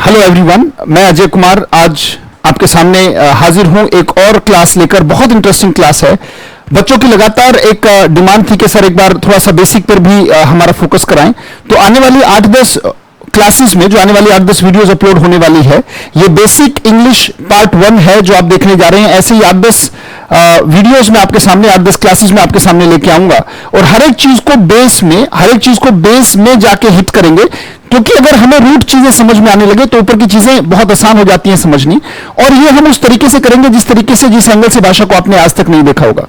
Hello everyone, मैं अजय कुमार आज आपके सामने हाजिर हूं एक और क्लास लेकर। बहुत इंटरेस्टिंग क्लास है। बच्चों की लगातार एक डिमांड थी कि सर एक बार थोड़ा सा बेसिक पर भी हमारा फोकस कराएं। तो आने वाली 8-10 क्लासेस में जो आने वाली 8-10 वीडियोस अपलोड होने वाली है, ये बेसिक इंग्लिश पार्ट 1 है जो आप देखने जा रहे हैं। ऐसे ही 8-10 वीडियोस में आपके सामने, 8-10 क्लासेस में आपके सामने लेके आऊंगा और हर एक चीज को बेस में जाके हिट करेंगे, क्योंकि अगर हमें रूट चीजें समझ में आने लगे तो ऊपर की चीजें बहुत आसान हो जाती हैं समझनी। और ये हम उस तरीके से करेंगे जिस एंगल से भाषा को आपने आज तक नहीं देखा होगा।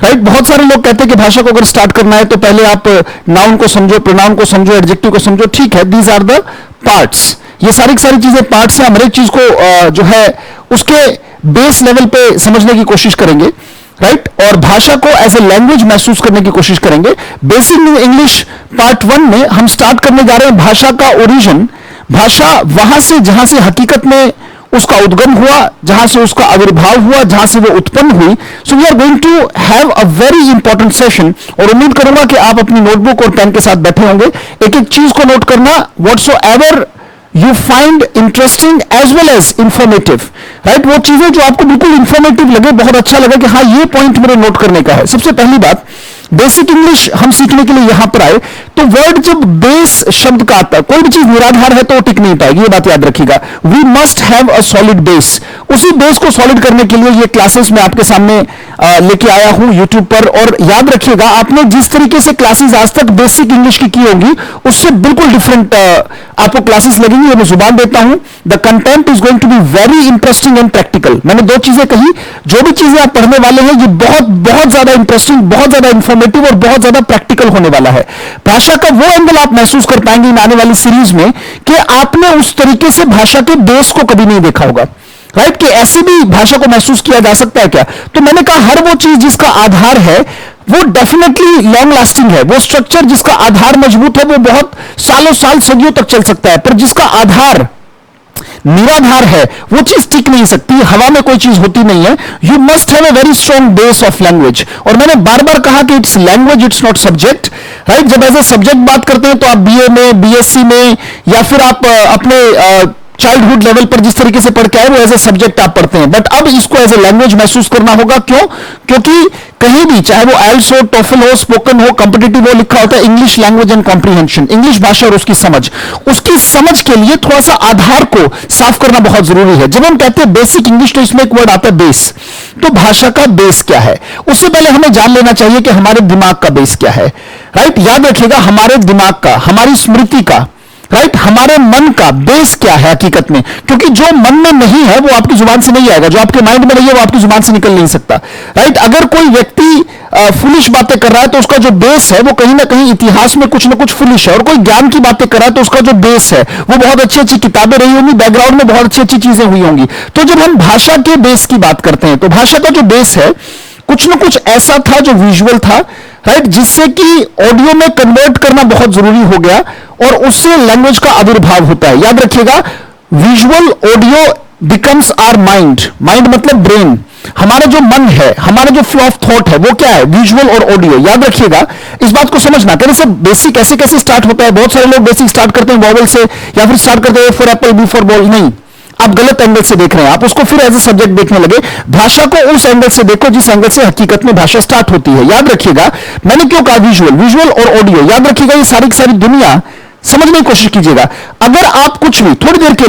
राइट? बहुत सारे लोग कहते हैं कि भाषा को अगर स्टार्ट करना है तो पहले आप नाउन को समझो, प्रोनाउन को समझो, एडजेक्टिव को समझो। ठीक है, दीज आर द पार्ट्स। ये सारी चीजें पार्ट्स हैं। हम हर एक चीज को जो है उसके बेस लेवल पे समझने की कोशिश करेंगे। राइट? और भाषा को एज ए लैंग्वेज महसूस करने की कोशिश करेंगे। बेसिक इंग्लिश पार्ट 1 में हम स्टार्ट करने जा रहे हैं भाषा का ओरिजिन। भाषा वहां से जहां से हकीकत में उसका उद्गम हुआ, जहां से उसका आविर्भाव हुआ, जहां से वो उत्पन्न हुई। So we are going to have a very important session और उम्मीद करूंगा कि आप अपनी नोटबुक और पेन के साथ बैठे होंगे। एक एक चीज को नोट करना, whatsoever you find interesting as well as informative. Right? वो चीजें जो आपको बिल्कुल इंफॉर्मेटिव लगे, बहुत अच्छा लगे कि हाँ ये पॉइंट मेरे नोट करने का है। सबसे पहली बात, बेसिक इंग्लिश हम सीखने के लिए यहां पर आए तो वर्ड जब बेस शब्द का आता है, कोई भी चीज निराधार है तो वो टिक नहीं पाएगी, ये बात याद रखिएगा। We must have a solid base. उसी बेस को सॉलिड करने के लिए ये क्लासेस मैं आपके सामने लेके आया हूं यूट्यूब पर। और याद रखिएगा, आपने जिस तरीके से क्लासेस आज तक बेसिक इंग्लिश की होंगी उससे बिल्कुल डिफरेंट आपको क्लासेस लगेंगी। ये मैं जुबान देता हूं, the content is going to be very interesting and practical. मैंने दो चीजें कही, जो भी चीजें आप पढ़ने वाले हैं ये बहुत ज्यादा इंटरेस्टिंग, बहुत ज्यादा इंफॉर्मेटिव और बहुत ज्यादा प्रैक्टिकल होने वाला है। भाषा का वो एंगल आप महसूस कर पाएंगे इन आने वाली सीरीज में कि आपने उस तरीके से भाषा के बेस को कभी नहीं देखा होगा। राइट? कि ऐसी भी भाषा को महसूस किया जा सकता है क्या? तो मैंने कहा हर वो चीज जिसका आधार है वो डेफिनेटली लॉन्ग लास्टिंग है। वो स्ट्रक्चर जिसका आधार मजबूत है वो बहुत सालों साल सदियों तक चल सकता है, पर जिसका आधार निराधार है वो चीज टिक नहीं सकती। हवा में कोई चीज होती नहीं है। You must have a very strong base of language. और मैंने बार बार कहा कि it's language, it's not subject. Right? जब एज ए सब्जेक्ट बात करते हैं तो आप बीए में, बीएससी में या फिर आप अपने चाइल्डहुड लेवल पर जिस तरीके से पढ़ के आए वो एज ए सब्जेक्ट आप पढ़ते हैं, बट अब इसको एज ए लैंग्वेज महसूस करना होगा। क्यों? क्योंकि कहीं भी, चाहे वो आइल्स हो, टोफल हो, स्पोकन हो, कॉम्पिटिटिव हो, लिखा होता है English language and comprehension. English भाषा और उसकी समझ के लिए थोड़ा सा आधार को साफ करना बहुत जरूरी है। जब हम कहते हैं बेसिक इंग्लिश तो इसमें एक वर्ड आता है बेस। तो भाषा का बेस क्या है उससे पहले हमें जान लेना चाहिए कि हमारे दिमाग का बेस क्या है। राइट? याद रखिएगा, हमारे दिमाग का, हमारी स्मृति का, राइट, हमारे मन का बेस क्या है हकीकत में। क्योंकि जो मन में नहीं है वो आपकी जुबान से नहीं आएगा, जो आपके माइंड में नहीं है वो आपकी जुबान से निकल नहीं सकता। राइट? अगर कोई व्यक्ति फुलिश बातें कर रहा है तो उसका जो बेस है वो कहीं ना कहीं इतिहास में कुछ ना कुछ फुलिश है। और कोई ज्ञान की बातें कर रहा है तो उसका जो बेस है वो बहुत अच्छी अच्छी किताबें रही होंगी, बैकग्राउंड में बहुत अच्छी अच्छी चीजें हुई होंगी। तो जब हम भाषा के बेस की बात करते हैं तो भाषा का जो बेस है कुछ ना कुछ ऐसा था जो विजुअल था। राइट? जिससे कि ऑडियो में कन्वर्ट करना बहुत जरूरी हो गया और उससे लैंग्वेज का आविर्भाव होता है। याद रखिएगा, visual audio becomes our mind. Mind मतलब ब्रेन। हमारा जो मन है, हमारा जो फ्लो ऑफ थॉट है वो क्या है? विजुअल और ऑडियो। याद रखिएगा, इस बात को समझना। कहते सर बेसिक ऐसे कैसे स्टार्ट होता है? बहुत सारे लोग बेसिक स्टार्ट करते हैं वॉवल से या फिर स्टार्ट करते हैं for apple, B for ball. नहीं, आप गलत एंगल से देख रहे हैं। आप उसको फिर एज ए सब्जेक्ट देखने लगे। भाषा को उस एंगल से देखो जिस एंगल से हकीकत में भाषा स्टार्ट होती है। याद रखिएगा, मैंने क्यों कहा विजुअल और ऑडियो। याद रखिएगा, ये सारी की सारी दुनिया समझने की कोशिश कीजिएगा। अगर आप कुछ भी थोड़ी देर के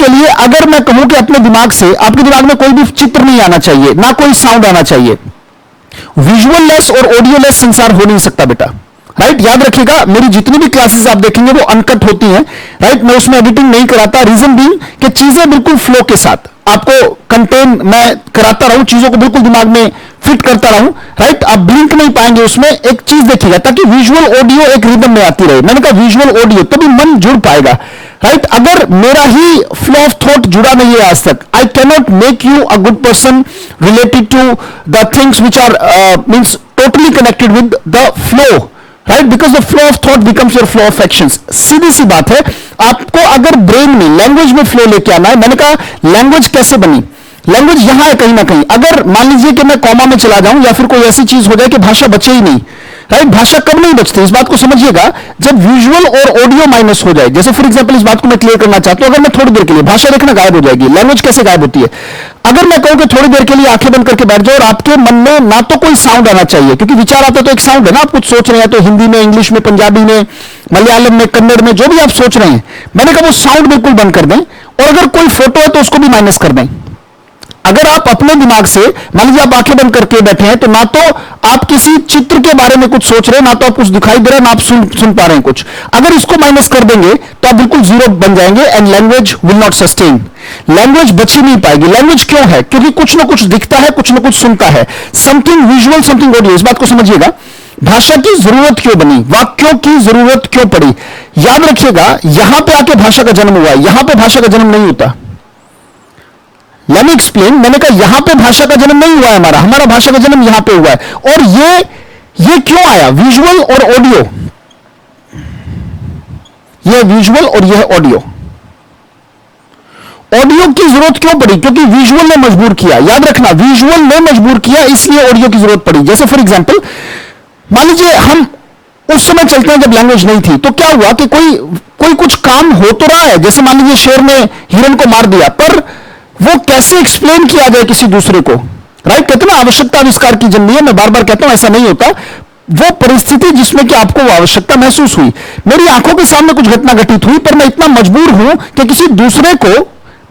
लिए अगर मैं कहूं कि अपने दिमाग से, आपके दिमाग में कोई भी चित्र नहीं आना चाहिए, ना कोई साउंड आना चाहिए। विजुअल लेस और ऑडियो लेस संसार हो नहीं सकता बेटा। राइट? याद रखिएगा, मेरी जितनी भी क्लासेस आप देखेंगे वो अनकट होती हैं। राइट? मैं उसमें एडिटिंग नहीं कराता। रीजन बीइंग कि चीजें बिल्कुल फ्लो के साथ आपको कंटेन मैं कराता रहूं, चीजों को बिल्कुल दिमाग में फिट करता रहूं। राइट? आप ब्लिंक नहीं पाएंगे उसमें। एक चीज देखिएगा ताकि विजुअल ऑडियो एक रिदम में आती रहे। मैंने कहा विजुअल ऑडियो, तभी मन जुड़ पाएगा। राइट? अगर मेरा ही फ्लो ऑफ थॉट जुड़ा नहीं है आज तक, I can not make you a good person related to the things which are means totally connected with the flow. Right? Because the flow of thought becomes your flow of actions. सीधी सी बात है, आपको अगर brain में, language में flow लेके आना है। मैंने कहा लैंग्वेज कैसे बनी? लैंग्वेज यहां है कहीं ना कहीं। अगर मान लीजिए कि मैं कॉमा में चला जाऊं या फिर कोई ऐसी चीज हो जाए कि भाषा बचे ही नहीं, राइट? भाषा कब नहीं बचती, इस बात को समझिएगा, जब विजुअल और ऑडियो माइनस हो जाए। जैसे फॉर एग्जांपल, इस बात को मैं क्लियर करना चाहता हूं, अगर मैं थोड़ी देर के लिए, भाषा देखना गायब हो जाएगी। लैंग्वेज कैसे गायब होती है? अगर मैं कहूं कि थोड़ी देर के लिए आंखें बंद करके बैठ जाओ और आपके मन में ना तो कोई साउंड आना चाहिए, क्योंकि विचार आता तो एक साउंड है ना, आप कुछ सोच रहे हैं तो हिंदी में, इंग्लिश में, पंजाबी में, मलयालम में, कन्नड़ में, जो भी आप सोच रहे हैं, मैंने कहा वो साउंड बिल्कुल बंद कर दें, और अगर कोई फोटो है तो उसको भी माइनस कर दें। अगर आप अपने दिमाग से, मान लीजिए आप आंखें बंद करके बैठे हैं, तो ना तो आप किसी चित्र के बारे में कुछ सोच रहे हैं, ना तो आप कुछ दिखाई दे रहा है, ना आप सुन पा रहे हैं कुछ। अगर इसको माइनस कर देंगे तो आप बिल्कुल जीरो बन जाएंगे, and language will not sustain. Language बच ही नहीं पाएगी। लैंग्वेज क्यों है? क्योंकि कुछ ना कुछ दिखता है, कुछ ना कुछ सुनता है, समथिंग विजुअल, समथिंग ऑडियो। इस बात को समझिएगा। भाषा की जरूरत क्यों बनी, वाक्यों की जरूरत क्यों पड़ी? याद रखिएगा, यहां पे आके भाषा का जन्म हुआ है, यहां पे भाषा का जन्म नहीं होता। Let me explain. मैंने कहा यहां पे भाषा का जन्म नहीं हुआ है, हमारा भाषा का जन्म यहां पे हुआ है। और ये क्यों आया? विजुअल और ऑडियो, ये विजुअल और यह ऑडियो। ऑडियो की जरूरत क्यों पड़ी? क्योंकि विजुअल ने मजबूर किया। याद रखना, विजुअल ने मजबूर किया, इसलिए ऑडियो की जरूरत पड़ी। जैसे फॉर एग्जांपल, मान लीजिए हम उस समय चलते हैं जब लैंग्वेज नहीं थी, तो क्या हुआ कि कोई कुछ काम हो तो रहा है, जैसे मान लीजिए शेर ने हिरन को मार दिया, पर वो कैसे एक्सप्लेन किया जाए किसी दूसरे को? राइट? कहते ना, आवश्यकता आविष्कार की जन्म है। मैं बार बार कहता हूं ऐसा नहीं होता। वो परिस्थिति जिसमें कि आपको वो आवश्यकता महसूस हुई, मेरी आंखों के सामने कुछ घटना घटित हुई, पर मैं इतना मजबूर हूं कि किसी दूसरे को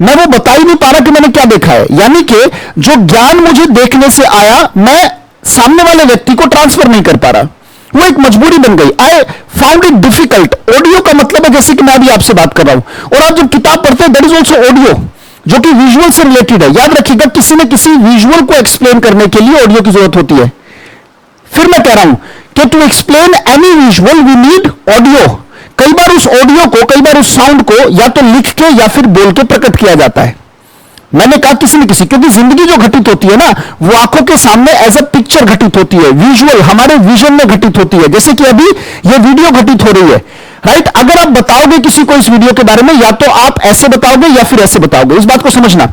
मैं वो बता ही नहीं पा रहा कि मैंने क्या देखा है। यानी कि जो ज्ञान मुझे देखने से आया, मैं सामने वाले व्यक्ति को ट्रांसफर नहीं कर पा रहा। वो एक मजबूरी बन गई। I found it difficult. Audio का मतलब है जैसे कि मैं अभी आपसे बात कर रहा हूं, और आप जब किताब पढ़ते हैं, दैट इज ऑल्सो ऑडियो, जो कि विजुअल से रिलेटेड है। याद रखिएगा, किसी न किसी विजुअल को एक्सप्लेन करने के लिए ऑडियो की जरूरत होती है। फिर मैं कह रहा हूं कि to explain any visual we need audio. कई बार उस ऑडियो को, कई बार उस साउंड को या तो लिख के या फिर बोल के प्रकट किया जाता है। मैंने कहा किसी न किसी, क्योंकि जिंदगी जो घटित होती है ना, वो आंखों के सामने एज अ पिक्चर घटित होती है, विजुअल हमारे विजन में घटित होती है। जैसे कि अभी ये वीडियो घटित हो रही है, राइट? अगर आप बताओगे किसी को इस वीडियो के बारे में, या तो आप ऐसे बताओगे या फिर ऐसे बताओगे। इस बात को समझना,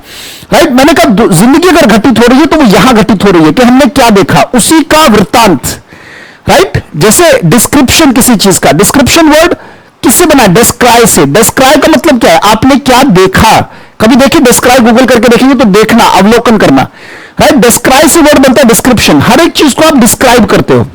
राइट? मैंने कहा जिंदगी अगर घटित हो रही है तो वो यहां घटित हो रही है कि हमने क्या देखा, उसी का वृत्तांत, राइट? जैसे डिस्क्रिप्शन किसी चीज का, डिस्क्रिप्शन वर्ड किससे बना? डिस्क्राइब से। डिस्क्राइब का मतलब क्या है? आपने क्या देखा। कभी देखिए डिस्क्राइब, गूगल करके देखेंगे तो देखना, अवलोकन करना, राइट? डिस्क्राइब से वर्ड बनता है डिस्क्रिप्शन। हर एक चीज को आप डिस्क्राइब करते हो,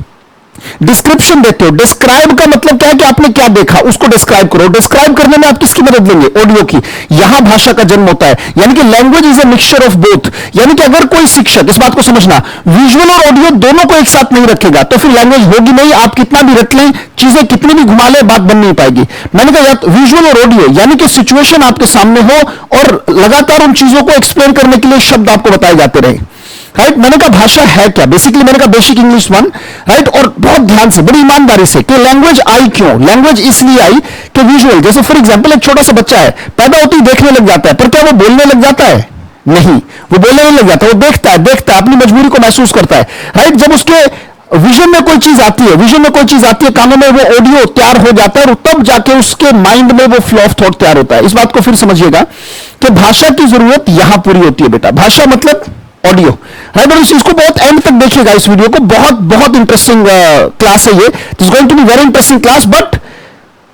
डिस्क्रिप्शन देते हो। डिस्क्राइब का मतलब क्या है? कि आपने क्या देखा, उसको डिस्क्राइब करो। डिस्क्राइब करने में आप किसकी मदद लेंगे? ऑडियो की। यहां भाषा का जन्म होता है। यानी कि language is a mixture of both. यानी कि अगर कोई शिक्षक, इस बात को समझना, विजुअल और ऑडियो दोनों को एक साथ नहीं रखेगा तो फिर लैंग्वेज होगी नहीं। आप कितना भी रट लें, चीजें कितनी भी घुमा ले, बात बन नहीं पाएगी। मैंने कहा विजुअल और ऑडियो, यानी कि सिचुएशन आपके सामने हो और लगातार उन चीजों को एक्सप्लेन करने के लिए शब्द आपको बताए जाते रहे, राइट? मैंने कहा भाषा है क्या? बेसिकली मैंने कहा बेसिक इंग्लिश 1, राइट? और बहुत ध्यान से, बड़ी ईमानदारी से, कि लैंग्वेज आई क्यों? लैंग्वेज इसलिए आई कि विजुअल, जैसे फॉर एग्जांपल एक छोटा सा बच्चा है, पैदा होते ही देखने लग जाता है, पर क्या वो बोलने लग जाता है? नहीं, वो बोलने नहीं लग जाता। वो देखता है, अपनी मजबूरी को महसूस करता है, राइट? जब उसके विजन में कोई चीज आती है, कानों में, वो ऑडियो तैयार हो जाता है, और तब जाके उसके माइंड में वो फ्लो ऑफ थॉट तैयार होता है। इस बात को फिर समझिएगा कि भाषा की जरूरत यहां पूरी होती है बेटा। भाषा मतलब ऑडियो, राइट? और इस चीज को बहुत एंड तक देखिएगा, इस वीडियो को। बहुत इंटरेस्टिंग क्लास है ये। Is going to be very interesting class, but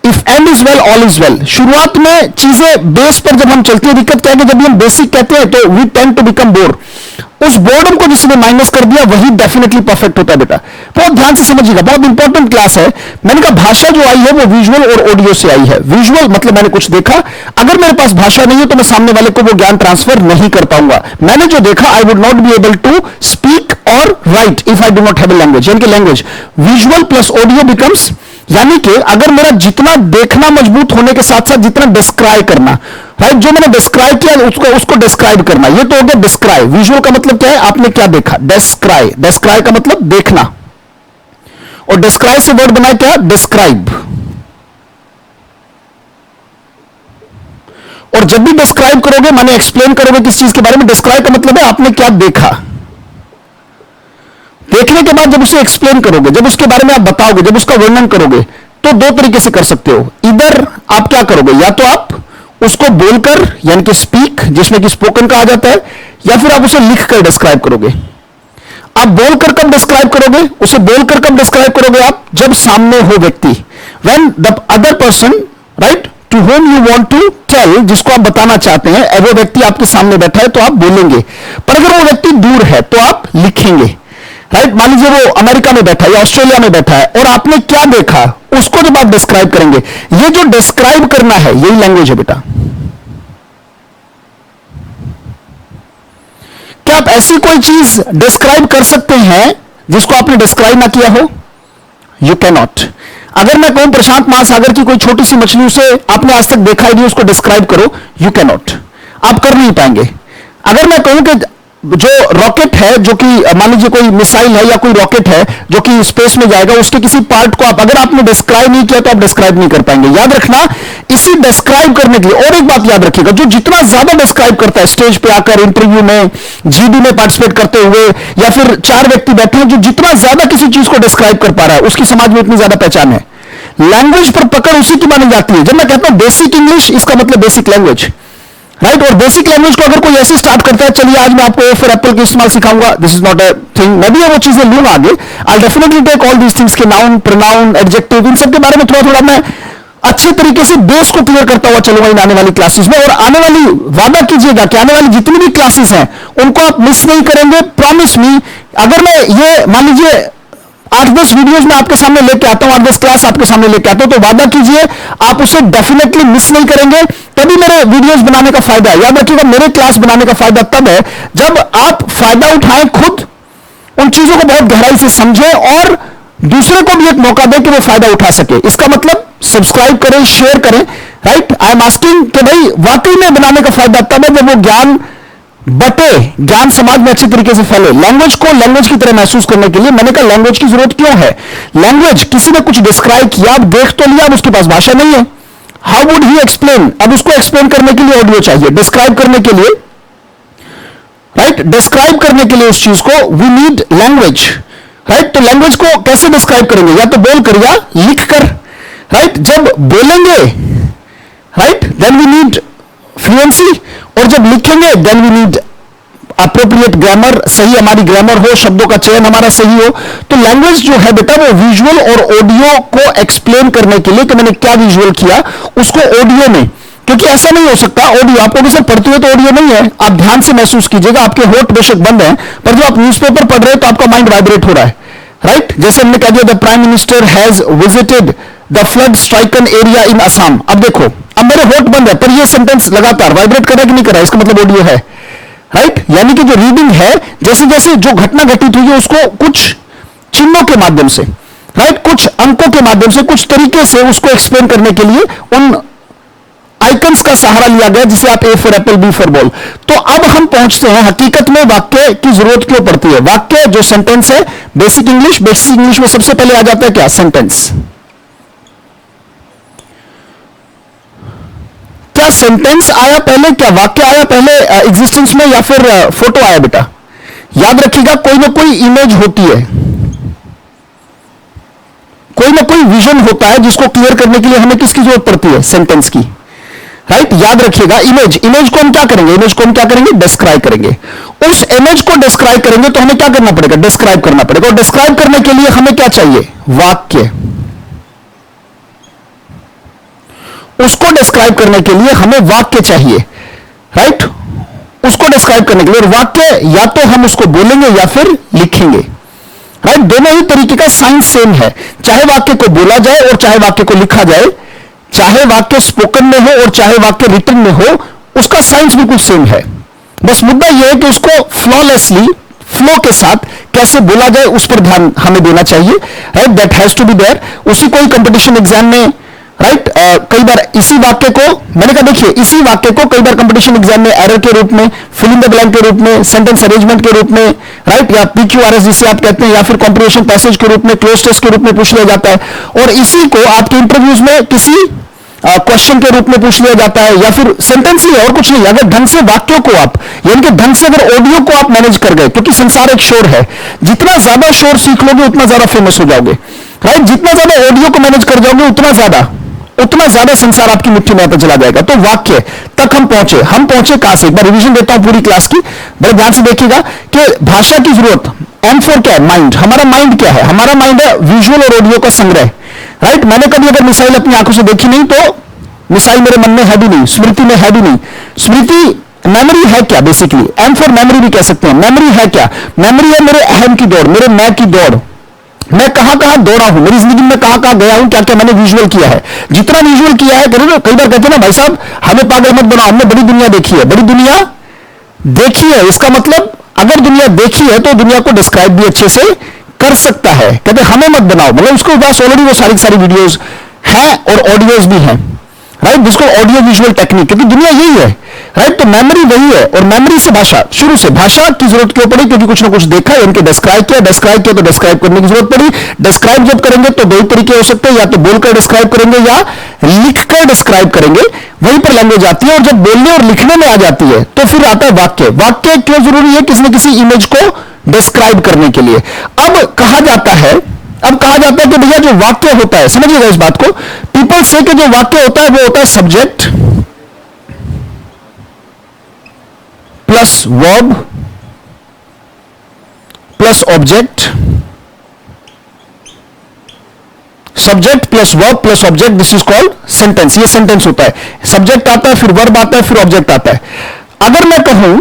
if end is well all is well. शुरुआत में चीजें बेस पर जब हम चलते हैं, दिक्कत क्या है कि जब हम बेसिक कहते हैं तो we tend to become bore. उस बोर्डम को जिसने माइनस कर दिया वही डेफिनेटली परफेक्ट होता है बेटा। बहुत ध्यान से समझिएगा, बहुत इंपॉर्टेंट क्लास है। मैंने कहा भाषा जो आई है वो विजुअल और ऑडियो से आई है। विजुअल मतलब मैंने कुछ देखा, अगर मेरे पास भाषा नहीं है तो मैं सामने वाले को वो ज्ञान ट्रांसफर नहीं कर पाऊंगा। मैंने जो देखा, I would not be able to speak और write if I do not have a language. यानी कि language, visual plus audio becomes, यानी कि अगर मेरा जितना देखना मजबूत होने के साथ साथ जितना डिस्क्राइब करना, राइट? जो मैंने डिस्क्राइब किया उसको डिस्क्राइब करना, ये तो हो गया डिस्क्राइब। विजुअल का मतलब क्या है? आपने क्या देखा, डिस्क्राइब का मतलब देखना, और डिस्क्राइब से वर्ड बनाए क्या? डिस्क्राइब। और जब भी डिस्क्राइब करोगे, माने एक्सप्लेन करोगे किस चीज के बारे में, डिस्क्राइब का मतलब है आपने क्या देखा। देखने के बाद जब उसे एक्सप्लेन करोगे, जब उसके बारे में आप बताओगे, जब उसका वर्णन करोगे, तो दो तरीके से कर सकते हो। इधर आप क्या करोगे, या तो आप उसको बोलकर, यानी कि स्पीक, जिसमें कि स्पोकन कहा जाता है, या फिर आप उसे लिखकर डिस्क्राइब करोगे। आप बोलकर कब डिस्क्राइब करोगे, उसे बोलकर कब डिस्क्राइब करोगे आप, जब सामने हो व्यक्ति, when the other person, right, to whom you want to tell, जिसको आप बताना चाहते हैं, वो व्यक्ति आपके सामने बैठा है तो आप बोलेंगे। पर अगर वो व्यक्ति दूर है तो आप लिखेंगे, राइट। मान लीजिए वो अमेरिका में बैठा है या ऑस्ट्रेलिया में बैठा है और आपने क्या देखा उसको जब आप डिस्क्राइब करेंगे, ये जो डिस्क्राइब करना है यही लैंग्वेज है बेटा। क्या आप ऐसी कोई चीज डिस्क्राइब कर सकते हैं जिसको आपने डिस्क्राइब ना किया हो? You can not. अगर मैं कहूं प्रशांत महासागर की कोई छोटी सी मछली, उसे आपने आज तक देखा ही नहीं, उसको डिस्क्राइब करो, यू कैन नॉट, आप कर नहीं पाएंगे। अगर मैं कहूं कि जो रॉकेट है, जो कि मान लीजिए कोई मिसाइल है या कोई रॉकेट है जो कि स्पेस में जाएगा, उसके किसी पार्ट को आप अगर आपने डिस्क्राइब नहीं किया तो आप डिस्क्राइब नहीं कर पाएंगे। याद रखना, इसी डिस्क्राइब करने के लिए और एक बात याद रखिएगा, जो जितना ज्यादा डिस्क्राइब करता है स्टेज पे आकर, इंटरव्यू में, जीडी में पार्टिसिपेट करते हुए, या फिर 4 व्यक्ति बैठे हैं, जो जितना ज्यादा किसी चीज को डिस्क्राइब कर पा रहा है उसकी समाज में इतनी ज्यादा पहचान है। लैंग्वेज पर पकड़ उसी की मानी जाती है। जब मैं कहता हूं बेसिक इंग्लिश, इसका मतलब बेसिक लैंग्वेज, राइट। और बेसिक लैंग्वेज को अगर कोई ऐसे स्टार्ट करता है, चलिए आज मैं आपको ए फॉर एप्पल का इस्तेमाल सिखाऊंगा, this is not a thing, मैं भी वो चीजें लूंगा आगे, I definitely take all these things के नाउन, प्रोनाउन, एडजेक्टिव, इन सब के बारे में थोड़ा थोड़ा मैं अच्छे तरीके से बेस को क्लियर करता हुआ चलूंगा इन आने वाली क्लासेस में। और आने वाली वादा कीजिएगा कि आने वाली जितनी भी क्लासेस हैं उनको आप मिस नहीं करेंगे, प्रॉमिस मी। अगर मैं ये मान लीजिए 8-10 वीडियोस में आपके सामने लेके आता हूं, 8-10 क्लास आपके सामने लेके आता हूं, तो वादा कीजिए आप उसे डेफिनेटली मिस नहीं करेंगे। तभी मेरे वीडियोस बनाने का फायदा है। याद रखिएगा, मेरे क्लास बनाने का फायदा तब है जब आप फायदा उठाएं, खुद उन चीजों को बहुत गहराई से समझें और दूसरे को भी एक मौका दें कि वो फायदा उठा सके। इसका मतलब सब्सक्राइब करें, शेयर करें, राइट। आई एम आस्किंग कि भाई वाकई में बनाने का फायदा तब है जब वो ज्ञान बटे, ज्ञान समाज में अच्छे तरीके से फैले। लैंग्वेज को लैंग्वेज की तरह महसूस करने के लिए मैंने कहा लैंग्वेज की जरूरत क्यों है। लैंग्वेज, किसी ने कुछ डिस्क्राइब किया, आप देख तो लिया, अब उसके पास भाषा नहीं है, हाउ वुड ही एक्सप्लेन। अब उसको एक्सप्लेन करने के लिए ऑडियो चाहिए, डिस्क्राइब करने के लिए, राइट, डिस्क्राइब करने के लिए उस चीज को वी नीड लैंग्वेज, राइट। तो लैंग्वेज को कैसे डिस्क्राइब करेंगे, या तो बोलकर या लिख कर, राइट। जब बोलेंगे, right, then we need fluency, और जब लिखेंगे then we need appropriate grammar, सही हमारी ग्रामर हो, शब्दों का चयन हमारा सही हो। तो लैंग्वेज जो है बेटा वो विजुअल और ऑडियो को एक्सप्लेन करने के लिए कि मैंने क्या विजुअल किया उसको ऑडियो में, क्योंकि ऐसा नहीं हो सकता ऑडियो आपको भी सर पढ़ते हुए तो ऑडियो नहीं है, आप ध्यान से महसूस कीजिएगा, आपके होठ बेशक बंद हैं पर जब आप न्यूज़पेपर पढ़ रहे हैं तो आपका माइंड वाइब्रेट हो रहा है, राइट। जैसे हमने कह दिया the prime minister has visited the flood stricken area in Assam. अब देखो, अब मेरे होठ बंद है पर ये सेंटेंस लगातार वाइब्रेट कर रहा है कि नहीं कर रहा है, इसका मतलब ऑडियो है, राइट। यानी कि जो रीडिंग है, जैसे जैसे जो घटना घटित हुई है उसको कुछ चिन्हों के माध्यम से, राइट, कुछ अंकों के माध्यम से, कुछ तरीके से उसको एक्सप्लेन करने के लिए उन आइकन्स का सहारा लिया गया, जिसे आप A for apple, B for ball. तो अब हम पहुंचते हैं हकीकत में वाक्य की जरूरत क्यों पड़ती है। वाक्य जो सेंटेंस है, बेसिक इंग्लिश, बेसिक इंग्लिश में सबसे पहले आ जाता है क्या, सेंटेंस। क्या सेंटेंस आया पहले, क्या वाक्य आया पहले एग्जिस्टेंस में, या फिर फोटो आया बेटा। याद रखिएगा, कोई ना कोई इमेज होती है, कोई ना कोई विजन होता है जिसको क्लियर करने के लिए हमें किसकी जरूरत पड़ती है, सेंटेंस की, राइट। याद रखिएगा, इमेज, इमेज को हम क्या करेंगे, इमेज को हम क्या करेंगे, डिस्क्राइब करेंगे। उस इमेज को डिस्क्राइब करेंगे तो हमें क्या करना पड़ेगा, डिस्क्राइब करना पड़ेगा। और डिस्क्राइब करने के लिए हमें क्या चाहिए, वाक्य। उसको डिस्क्राइब करने के लिए हमें वाक्य चाहिए, राइट, उसको डिस्क्राइब करने के लिए। और वाक्य या तो हम उसको बोलेंगे या फिर लिखेंगे, राइट। दोनों ही तरीके का साइंस सेम है, चाहे वाक्य को बोला जाए और चाहे वाक्य को लिखा जाए, चाहे वाक्य स्पोकन में हो और चाहे वाक्य रिटन में हो, उसका साइंस बिल्कुल सेम है। बस मुद्दा यह है कि उसको फ्लॉलेसली, फ्लो के साथ कैसे बोला जाए उस पर ध्यान हमें देना चाहिए, right. That has to be there. उसी कोई कंपटीशन एग्जाम में, राइट, कई बार इसी वाक्य को, मैंने कहा देखिए, इसी वाक्य को कई बार कंपटीशन एग्जाम में एरर के रूप में, फिल इन द ब्लैंक के रूप में, सेंटेंस अरेंजमेंट के रूप में, राइट, या PQRS जिसे आप कहते हैं, या फिर कॉम्प्रिहेंशन पैसेज के रूप में, क्लोज टेस्ट के रूप में पूछ लिया जाता है। और इसी को आपके इंटरव्यूज में किसी क्वेश्चन के रूप में पूछ लिया जाता है, या फिर सेंटेंस ही है और कुछ नहीं। अगर ढंग से वाक्यों को आप, यानी कि ढंग से अगर ऑडियो को आप मैनेज कर गए, क्योंकि संसार एक शोर है, जितना ज्यादा शोर सीख लोगे उतना ज्यादा फेमस हो जाओगे, राइट। जितना ज्यादा ऑडियो को मैनेज कर जाओगे उतना ज्यादा उतना ज्यादा संसार आपकी मुट्ठी में आता चला जाएगा। तो वाक्य तक हम पहुंचे कहां से? एक बार रिवीजन देता हूं पूरी क्लास की, बड़े ध्यान से देखिएगा कि भाषा की जरूरत M4 क्या है? माइंड। हमारा माइंड क्या है? हमारा माइंड है विजुअल और ऑडियो का संग्रह, राइट। मैंने कभी अगर मिसाइल अपनी आंखों से देखी नहीं तो मिसाइल मेरे मन में है भी नहीं, स्मृति में है भी नहीं। स्मृति मेमोरी है क्या? बेसिकली M4 मेमोरी भी कह सकते हैं। मेमोरी है क्या? मेमोरी है मेरे अहम की दौड़, मेरे मैं की दौड़, मैं कहां कहां दौड़ा हूं, मेरी जिंदगी में कहां कहां गया हूं, क्या क्या मैंने विजुअल किया है। जितना विजुअल किया है, कई बार कहते हैं ना भाई साहब हमें पागल मत बनाओ, हमने बड़ी दुनिया देखी है। बड़ी दुनिया देखी है, इसका मतलब अगर दुनिया देखी है तो दुनिया को डिस्क्राइब भी अच्छे से कर सकता है। कहते हमें मत बनाओ, मतलब उसके पास ऑलरेडी वो सारी वीडियोस हैं और ऑडियोज भी हैं, राइट, जिसको ऑडियो विजुअल टेक्निक, क्योंकि दुनिया यही है, राइट। तो मेमोरी वही है, और मेमोरी से भाषा, शुरू से भाषा की जरूरत क्यों पड़ी? क्योंकि कुछ ना कुछ देखा, इनके डिस्क्राइब किया तो डिस्क्राइब करने की जरूरत पड़ी। डिस्क्राइब जब करेंगे तो दो ही तरीके हो सकते हैं, या तो बोलकर डिस्क्राइब करेंगे या लिखकर डिस्क्राइब करेंगे, वहीं पर लैंग्वेज आती है। और जब बोलने और लिखने में आ जाती है तो फिर आता है वाक्य। वाक्य क्यों जरूरी है? किसी न किसी इमेज को डिस्क्राइब करने के लिए। अब कहा जाता है कि भैया जो वाक्य होता है, समझिएगा इस बात को, पीपल से कि जो वाक्य होता है वो होता है subject plus verb plus object, subject plus verb plus object, this is called sentence. ये सेंटेंस होता है। सब्जेक्ट आता है, फिर वर्ब आता है, फिर ऑब्जेक्ट आता है। अगर मैं कहूं,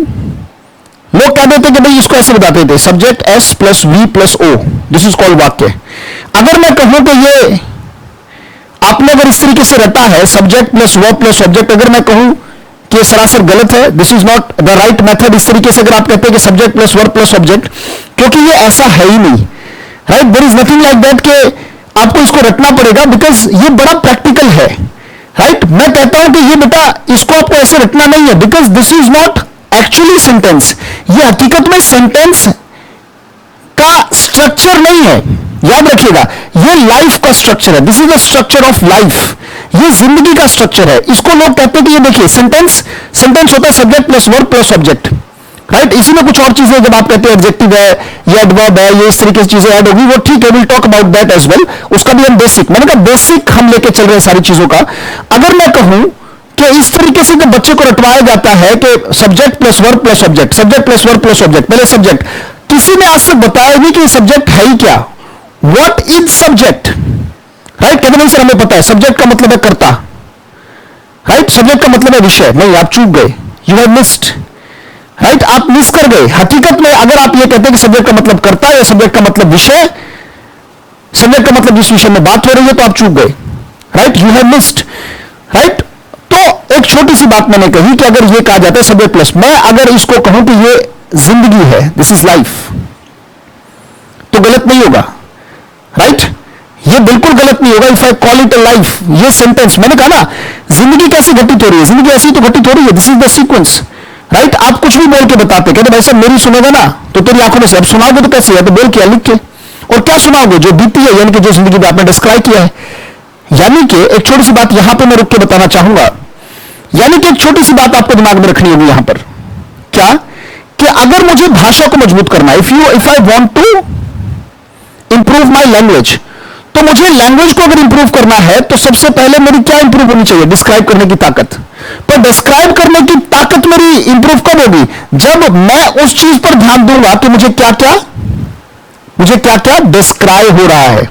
लोग कह देते कि भाई इसको ऐसे बताते थे, subject S plus V plus O, this is called वाक्य। अगर मैं कहूं कि ये आपने अगर इस तरीके से रटा है, subject plus verb plus object, अगर मैं कहूं कि ये सरासर गलत है, this is not the right method, इस तरीके से अगर आप कहते हैं कि subject plus verb plus object, क्योंकि ये ऐसा है ही नहीं, right. There is nothing like that कि आपको इसको रटना पड़ेगा, बिकॉज ये बड़ा प्रैक्टिकल है, राइट। मैं कहता हूं कि ये बेटा इसको आपको ऐसे रटना नहीं है, because this is not actually sentence. ये हकीकत में सेंटेंस का स्ट्रक्चर नहीं है, याद रखिएगा। ये लाइफ का स्ट्रक्चर है, this is the structure of life, ये जिंदगी का स्ट्रक्चर है। इसको लोग कहते हैं कि ये देखिए सेंटेंस होता है subject plus verb plus object, right. इसी में कुछ और चीजें, जब आप कहते हैं एडजेक्टिव है या एडवर्ब है, ये इस तरीके की चीजें ऐड होगी, वो ठीक है, will talk about that as well. उसका भी हम बेसिक, मैंने कहा बेसिक हम लेके चल रहे हैं सारी चीजों का। अगर मैं कहूं कि इस तरीके से जब बच्चे को रटवाया जाता है कि subject plus verb plus object, subject plus verb plus object, पहले सब्जेक्ट, किसी ने आज तक बताया नहीं कि सब्जेक्ट है ही क्या, व्हाट इज सब्जेक्ट, राइट। कहते नहीं सर हमें पता है, सब्जेक्ट का मतलब है कर्ता, राइट, सब्जेक्ट का मतलब है विषय। नहीं, आप चूक गए, यू हैव मिस्ड, राइट, आप मिस कर गए। हकीकत में अगर आप ये कहते हैं कि सब्जेक्ट का मतलब कर्ता या सब्जेक्ट का मतलब विषय, सब्जेक्ट का मतलब जिस विषय में बात हो रही है, तो आप चूक गए, right, you have missed, right. तो एक छोटी सी बात मैंने कही कि अगर ये कहा जाता है सब्जेक्ट प्लस, मैं अगर इसको कहूं कि ये जिंदगी है, दिस इज लाइफ, तो गलत नहीं होगा, राइट। ये बिल्कुल गलत नहीं होगा if I call it a life. ये सेंटेंस, मैंने कहा ना, जिंदगी कैसे घटित हो रही है, जिंदगी ऐसी तो घटित हो रही है, this is the sequence, right. आप कुछ भी बोल के बताते, कहते भाई साहब मेरी सुनेगा ना तो तेरी आंखों में से, अब सुनाओगे तो कैसे, या तो बोल के, लिख के, और क्या सुनाओगे, जो बीती है, यानी कि जो जिंदगी में आपने डिस्क्राइब किया है। यानी कि एक छोटी सी बात यहां पर मैं रुक के बताना चाहूंगा, यानी कि एक छोटी सी बात आपको दिमाग में रखनी होगी यहां पर, क्या कि अगर मुझे भाषा को मजबूत करना है, if I want to improve my language, तो मुझे लैंग्वेज को अगर इंप्रूव करना है तो सबसे पहले मेरी क्या इंप्रूव होनी चाहिए, डिस्क्राइब करने की ताकत। तो डिस्क्राइब करने की ताकत मेरी इंप्रूव कब होगी, जब मैं उस चीज पर ध्यान दूंगा कि मुझे क्या क्या डिस्क्राइब हो रहा है,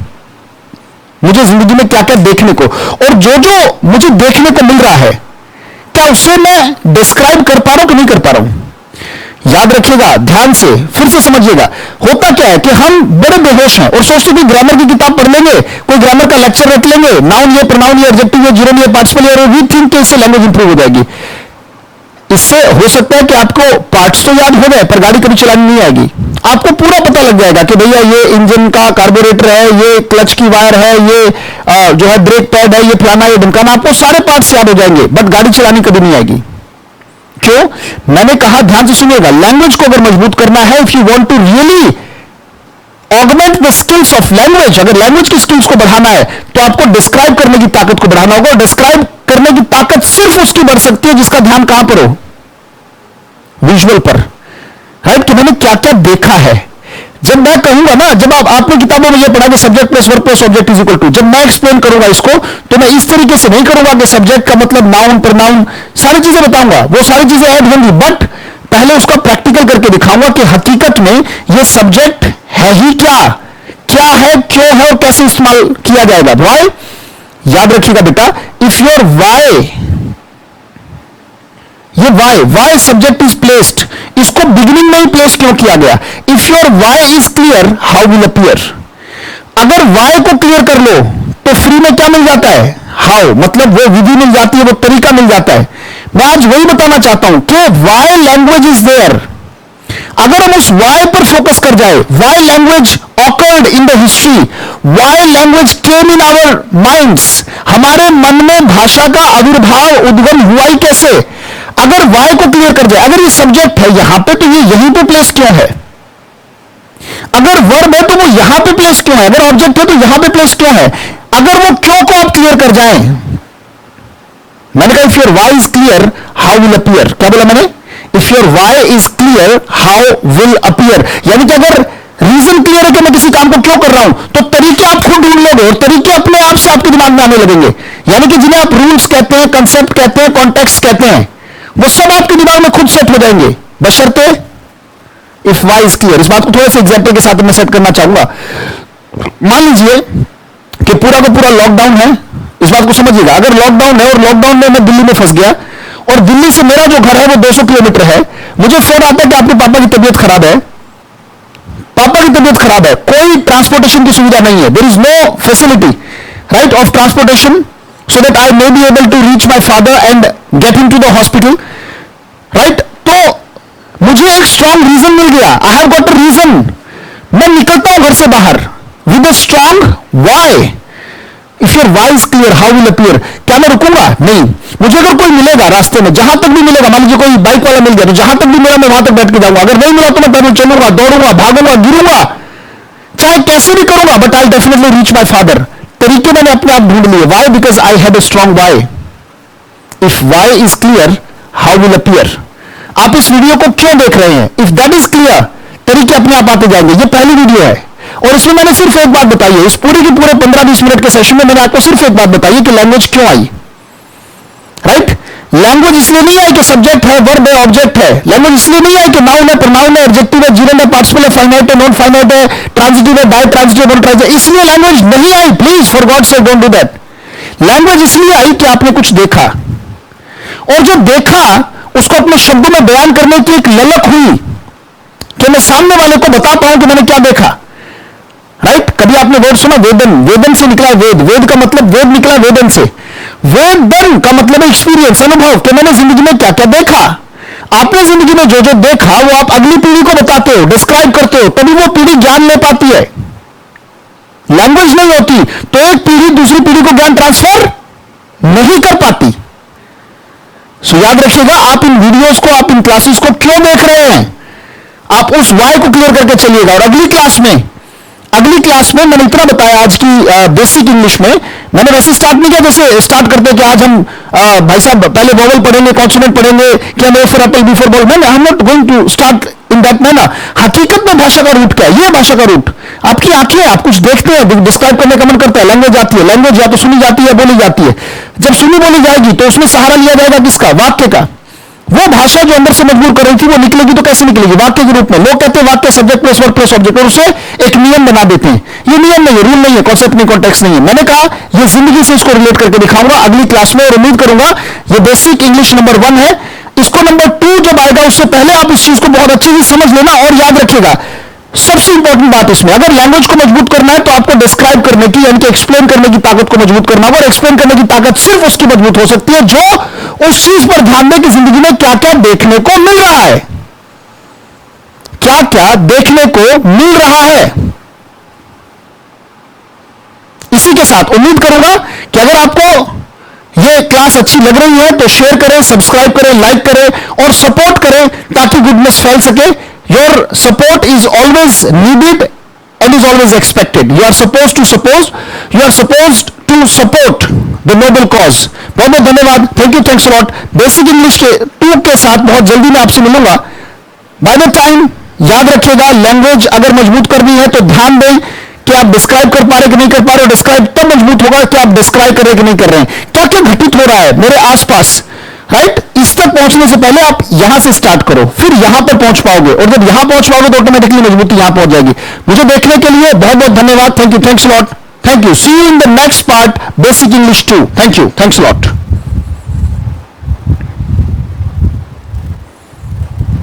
मुझे जिंदगी में क्या क्या देखने को, और जो जो मुझे देखने को मिल रहा है, क्या उसे मैं डिस्क्राइब कर पा रहा हूं कि नहीं कर पा रहा हूं। याद रखिएगा, ध्यान से फिर से समझिएगा। होता क्या है कि हम बड़े बेहोश हैं और सोचते कि ग्रामर की किताब पढ़ लेंगे, कोई ग्रामर का लेक्चर रख लेंगे, नाउन ये, प्रोनाउन ये, एडजेक्टिव ये, जीरोन ये, पार्टिसिपल ये, और वी थिंक कि इससे लैंग्वेज इंप्रूव हो जाएगी। इससे हो सकता है कि आपको पार्ट्स तो याद हो गए पर गाड़ी कभी चलानी नहीं आएगी। आपको पूरा पता लग जाएगा कि भैया ये इंजन का कार्बोरेटर है, ये क्लच की वायर है, ये जो है ब्रेक पैड है, ये फलाना ये ढमकाना, आपको सारे पार्ट्स याद हो जाएंगे, बट गाड़ी चलानी कभी नहीं आएगी। क्यों? मैंने कहा, ध्यान से सुनिएगा, लैंग्वेज को अगर मजबूत करना है, if you want to really augment the skills of language, अगर लैंग्वेज की स्किल्स को बढ़ाना है तो आपको डिस्क्राइब करने की ताकत को बढ़ाना होगा। और डिस्क्राइब करने की ताकत सिर्फ उसकी बढ़ सकती है जिसका ध्यान कहां पर हो, विजुअल पर, राइट, कि मैंने क्या क्या देखा है। जब मैं कहूंगा ना, जब आपने किताबों में ये पढ़ा कि subject plus verb plus object is equal to, जब मैं एक्सप्लेन करूंगा इसको तो मैं इस तरीके से नहीं करूंगा कि सब्जेक्ट का मतलब नाउन प्रोनाउन सारी चीजें बताऊंगा, वो सारी चीजें ऐड होंगी, बट पहले उसका प्रैक्टिकल करके दिखाऊंगा कि हकीकत में ये सब्जेक्ट है ही क्या, क्या है, क्यों है और कैसे इस्तेमाल किया जाएगा। वाई, याद रखिएगा बेटा, इफ योर वाई, ये वाई सब्जेक्ट इज प्लेस्ड, इसको बिगिनिंग में ही प्लेस क्यों किया गया? If your why is clear how will appear. अगर वाई को क्लियर कर लो तो फ्री में क्या मिल जाता है? हाउ, मतलब वो विधि मिल जाती है, वो तरीका मिल जाता है। मैं आज वही बताना चाहता हूं कि वाई लैंग्वेज इज देयर। अगर हम उस वाई पर फोकस कर जाए, why language occurred in the history, why language came in our minds, हमारे मन में भाषा का आविर्भाव उद्गम हुआ ही कैसे? अगर वाई को क्लियर कर जाए, अगर ये सब्जेक्ट है यहां पे तो ये यहीं पे प्लेस क्यों है? अगर वर्ब है तो वो यहां पे प्लेस क्यों है? अगर ऑब्जेक्ट है तो यहां पे प्लेस क्यों है? अगर वो क्यों को आप क्लियर कर जाएं, मैंने कहा if your why is clear how will appear. क्या बोला मैंने? If your why is clear how will appear, यानी कि अगर रीजन क्लियर है कि मैं किसी काम को क्यों कर रहा हूं तो तरीके आप खुद ढूंढ लोगे और तरीके अपने आप से आपके दिमाग में आने लगेंगे। यानी कि जिन्हें आप रूल्स कहते हैं, कंसेप्ट कहते हैं, कॉन्टेक्स्ट कहते हैं, वो सब आपके दिमाग में खुद सेट हो जाएंगे, बशर्ते इफ वाई इज क्लियर। इस बात को थोड़े से एग्जाम्पल के साथ मैं सेट करना चाहूंगा। मान लीजिए कि पूरा का पूरा लॉकडाउन है, इस बात को समझिएगा। अगर लॉकडाउन है और लॉकडाउन में मैं दिल्ली में फंस गया और दिल्ली से मेरा जो घर है वो 200 किलोमीटर है, मुझे फोन आता है कि आपके पापा की तबीयत खराब है, पापा की तबीयत खराब है, कोई ट्रांसपोर्टेशन की सुविधा नहीं है, there is no facility right of transportation so that I may be able to reach my father and get him to the hospital, right? तो मुझे एक strong reason मिल गया, I have got a reason, मैं निकलता हूं घर से बाहर with a strong why. If your why is clear, how will appear? क्या मैं रुकूंगा? नहीं। मुझे अगर कोई मिलेगा रास्ते में, जहां तक भी मिलेगा, मान लीजिए कोई बाइक वाला मिल गया तो जहां तक भी मिला मैं वहां तक बैठ के जाऊंगा, अगर नहीं मिला तो मैं पैदल चलूंगा, दौड़ूंगा, भागूंगा, गिरूंगा, चाहे कैसे भी करूंगा, but I definitely reach my father. तरीके मैंने अपने आप ढूंढ लिए। Why? Because I had a strong why. If why is clear how will appear. आप इस वीडियो को क्यों देख रहे हैं? इफ दैट इज क्लियर, तरीके अपने आप आते जाएंगे। ये पहली वीडियो है और इसमें मैंने सिर्फ एक बात बताई है, इस पूरे के पूरे 15-20 मिनट के सेशन में मैंने आपको सिर्फ एक बात बताई है कि लैंग्वेज क्यों आई, राइट? लैंग्वेज इसलिए नहीं आई कि सब्जेक्ट है, वर्ब है, ऑब्जेक्ट है। लैंग्वेज इसलिए नहीं आई कि नाउन है, प्रोनाउन है, एडजेक्टिव है, जीरन है, पार्टिसिपल है, फाइनाइट है, नॉन फाइनाइट है, ट्रांजिटिव है, डाई ट्रांजिटिव, नॉन ट्रांजिटिव, इसलिए लैंग्वेज नहीं आई। Please for God sake don't do that. Language इसलिए आई कि आपने कुछ देखा और जो देखा उसको अपने शब्दों में बयान करने की एक ललक हुई कि मैं सामने वाले को बता पाऊं कि मैंने क्या देखा, राइट? कभी आपने वर्ड सुना वेदन? वेदन से निकला वेद, वेद का मतलब वेद निकला वेदन से। वेदन का मतलब एक्सपीरियंस, अनुभव, कि मैंने जिंदगी में क्या क्या देखा। आपने जिंदगी में जो जो देखा वो आप अगली पीढ़ी को बताते हो, डिस्क्राइब करते हो, तभी वो पीढ़ी ज्ञान ले पाती है। लैंग्वेज नहीं होती तो एक पीढ़ी दूसरी पीढ़ी को ज्ञान ट्रांसफर नहीं कर पाती। सो याद रखिएगा, आप इन वीडियोस को, आप इन क्लासेस को क्यों देख रहे हैं? आप उस वाई को क्लियर करके चलिएगा। और अगली क्लास में मैंने इतना बताया आज की बेसिक इंग्लिश में। मैंने वैसे स्टार्ट नहीं किया जैसे स्टार्ट करते हैं कि आज हम भाई साहब पहले वोवल पढ़ेंगे, कॉन्सोनेंट पढ़ेंगे, कि हम A for apple, B for ball. मैंने I am not going to start in that manner. हकीकत में भाषा का रूट क्या है? ये भाषा का रूट आपकी आंखें, आप कुछ देखते हैं, डिस्क्राइब करने का मन करता है, लैंग्वेज आती है। लैंग्वेज या तो सुनी जाती है, बोली जाती है। जब सुनी बोली जाएगी तो उसमें सहारा लिया जाएगा किसका? वाक्य का। वो भाषा जो अंदर से मजबूर कर रही थी वो निकलेगी तो कैसे निकलेगी? वाक्य के रूप में। लोग कहते हैं वाक्य subject plus verb plus object, और उसे एक नियम बना देते हैं। ये नियम नहीं है, रूल नहीं है, कॉन्सेप्ट नहीं, कॉन्टेक्स्ट नहीं है। मैंने कहा ये जिंदगी से इसको रिलेट करके दिखाऊंगा अगली क्लास में, और उम्मीद करूंगा ये बेसिक इंग्लिश नंबर 1 है। इसको नंबर 2 जब आएगा उससे पहले आप इस चीज को बहुत अच्छे से समझ लेना और याद रखिएगा। सबसे इंपॉर्टेंट बात इसमें, अगर लैंग्वेज को मजबूत करना है तो आपको डिस्क्राइब करने की, यानी कि एक्सप्लेन करने की ताकत को मजबूत करना होगा। और एक्सप्लेन करने की ताकत सिर्फ उसकी मजबूत हो सकती है जो उस चीज पर ध्यान दे कि जिंदगी में क्या क्या देखने को मिल रहा है, क्या क्या देखने को मिल रहा है। इसी के साथ उम्मीद करूंगा कि अगर आपको यह क्लास अच्छी लग रही है तो शेयर करें, सब्सक्राइब करें, लाइक करें और सपोर्ट करें ताकि गुडनेस फैल सके। Your support is always needed and is always expected. You are supposed to support the noble cause. बहुत बहुत धन्यवाद। Thank you, thanks a lot. Basic English के 2 के साथ बहुत जल्दी मैं आपसे मिलूंगा। बाय द टाइम याद रखिएगा, लैंग्वेज अगर मजबूत करनी है तो ध्यान दें कि आप डिस्क्राइब कर पा रहे कि नहीं कर पा रहे हो। डिस्क्राइब तब मजबूत होगा कि आप डिस्क्राइब कर रहे कि नहीं कर रहे हैं, क्या क्या घटित हो रहा है मेरे आसपास, राइट। इस तक पहुंचने से पहले आप यहां से स्टार्ट करो, फिर यहां पर पहुंच पाओगे, और जब यहां पहुंच पाओगे तो ऑटोमेटिकली मजबूती यहां पहुंच जाएगी। मुझे देखने के लिए बहुत बहुत धन्यवाद। Thank you, thanks lot, thank you. See you in the next part, basic English 2। Thank you, thanks lot.